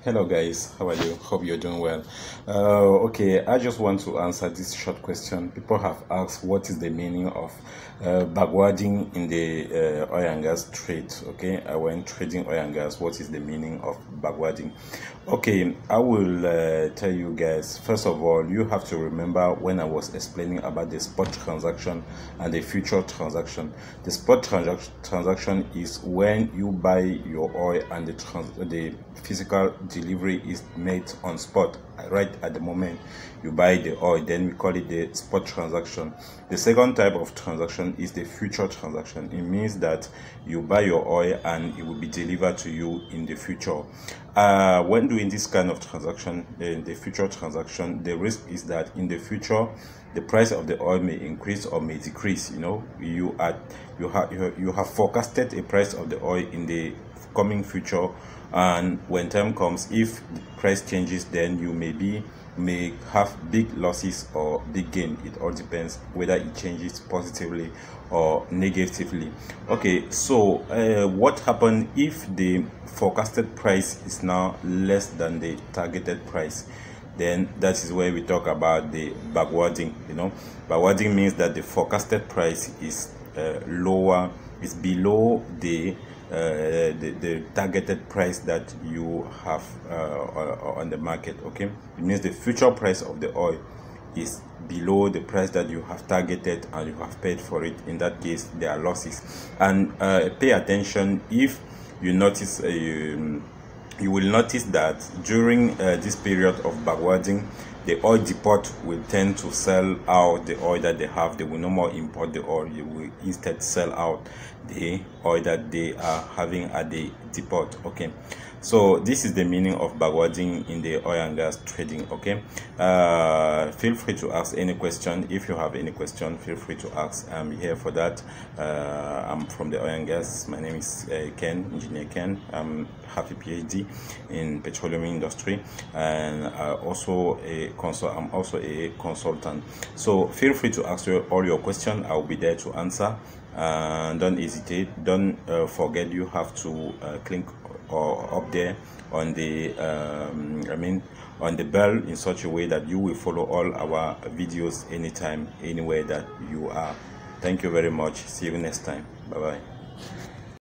Hello guys, how are you? Hope you're doing well. Okay, I just want to answer this short question. People have asked what is the meaning of backwarding in the oil and gas trade. Okay, when trading oil and gas, what is the meaning of backwarding? Okay, I will tell you guys. First of all, you have to remember when I was explaining about the spot transaction and the future transaction. The spot transaction is when you buy your oil and the physical delivery is made on spot right at the moment you buy the oil. Then we call it the spot transaction. The second type of transaction is the future transaction. It means that you buy your oil and it will be delivered to you in the future. When doing this kind of transaction, the future transaction, the risk is that in the future the price of the oil may increase or may decrease. You have forecasted a price of the oil in the coming future, and when time comes, if the price changes, then you may have big losses or big gain. It all depends whether it changes positively or negatively. Okay, so what happens if the forecasted price is now less than the targeted price? Then that is where we talk about the backwarding. Backwarding means that the forecasted price is is below the targeted price that you have on the market. Okay, it means the future price of the oil is below the price that you have targeted and you have paid for it. In that case, there are losses. And pay attention. If you notice, you will notice that during this period of backwarding, the oil depot will tend to sell out the oil that they have. They will no more import the oil. They will instead sell out the oil that they are having at the depot. Okay, so this is the meaning of backwarding in the oil and gas trading. Okay, feel free to ask any question. If you have any question, feel free to ask. I'm here for that. I'm from the oil and gas. My name is Ken, Engineer Ken. I'm have a PhD in petroleum industry, and I'm also a consultant. So feel free to ask all your questions. I'll be there to answer. Don't hesitate. Don't forget you have to click up there on the on the bell in such a way that you will follow all our videos anytime, anywhere that you are. Thank you very much. See you next time. Bye bye.